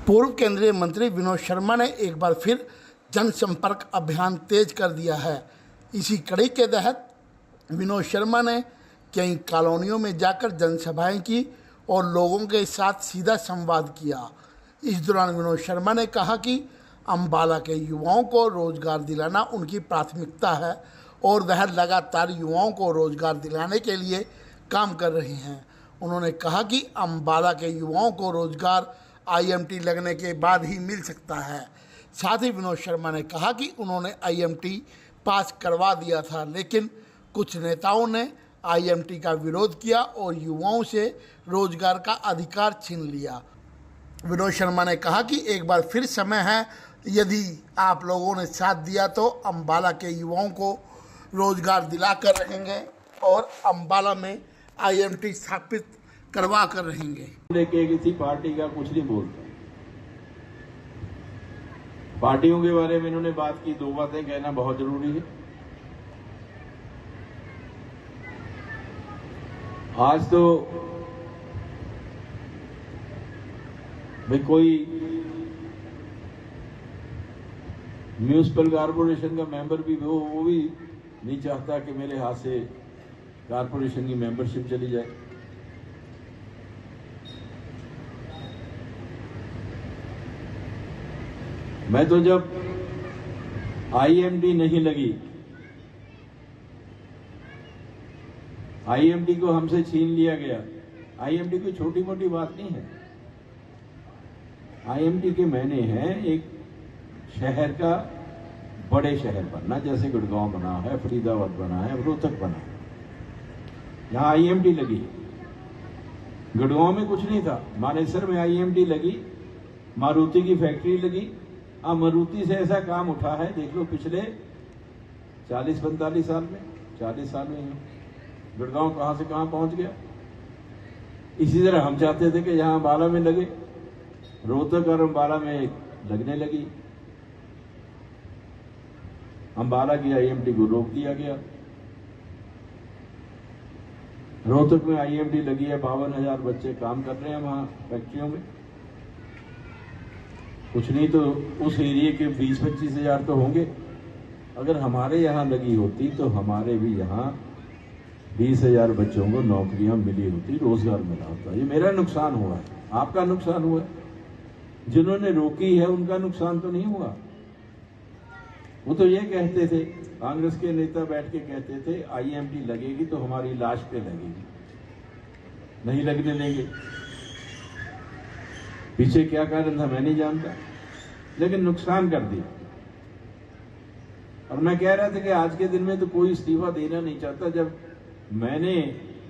पूर्व केंद्रीय मंत्री विनोद शर्मा ने एक बार फिर जनसंपर्क अभियान तेज कर दिया है। इसी कड़ी के तहत विनोद शर्मा ने कई कॉलोनियों में जाकर जनसभाएं की और लोगों के साथ सीधा संवाद किया। इस दौरान विनोद शर्मा ने कहा कि अम्बाला के युवाओं को रोजगार दिलाना उनकी प्राथमिकता है और वह लगातार युवाओं को रोजगार दिलाने के लिए काम कर रहे हैं। उन्होंने कहा कि अम्बाला के युवाओं को रोजगार IMT लगने के बाद ही मिल सकता है। साथ ही विनोद शर्मा ने कहा कि उन्होंने IMT पास करवा दिया था, लेकिन कुछ नेताओं ने IMT का विरोध किया और युवाओं से रोजगार का अधिकार छीन लिया। विनोद शर्मा ने कहा कि एक बार फिर समय है, यदि आप लोगों ने साथ दिया तो अम्बाला के युवाओं को रोजगार दिला कर रहेंगे और अम्बाला में IMT स्थापित करवा कर रहेंगे। लेके किसी पार्टी का कुछ नहीं बोलता। पार्टियों के बारे में इन्होंने बात की, दो बातें कहना बहुत जरूरी है। आज तो भाई कोई म्यूनिसिपल कॉर्पोरेशन का मेंबर भी हो, वो भी नहीं चाहता कि मेरे हाथ से कॉर्पोरेशन की मेंबरशिप चली जाए। मैं तो जब IMT नहीं लगी, IMT को हमसे छीन लिया गया। IMT कोई छोटी मोटी बात नहीं है। IMT के मायने हैं एक शहर का बड़े शहर बनना, जैसे गुड़गांव बना है, फरीदाबाद बना है, रोहतक बना है। यहाँ IMT लगी। गुड़गांव में कुछ नहीं था, मानेसर में IMT लगी, मारुति की फैक्ट्री लगी। अब मारुति से ऐसा काम उठा है, देख लो पिछले 40-45 साल में, 40 साल में गुड़गांव कहां से कहां पहुंच गया। इसी तरह हम चाहते थे कि यहाँ अम्बाला में लगे, रोहतक और अम्बाला में लगने लगी। अम्बाला की IMT को रोक दिया गया। रोहतक में IMT लगी है, 52,000 बच्चे काम कर रहे हैं वहां फैक्ट्रियों में। कुछ नहीं तो उस एरिया के 20-25 हजार तो होंगे। अगर हमारे यहाँ लगी होती तो हमारे भी यहाँ 20,000 बच्चों को नौकरियां मिली होती, रोजगार मिला होता। ये मेरा नुकसान हुआ है, आपका नुकसान हुआ है। जिन्होंने रोकी है उनका नुकसान तो नहीं हुआ। वो तो ये कहते थे, कांग्रेस के नेता बैठ के कहते थे IMT लगेगी तो हमारी लाश पे लगेगी, नहीं लगने देंगे। पीछे क्या कारण था मैं नहीं जानता, लेकिन नुकसान कर दिया। और मैं कह रहा था कि आज के दिन में तो कोई इस्तीफा देना नहीं चाहता। जब मैंने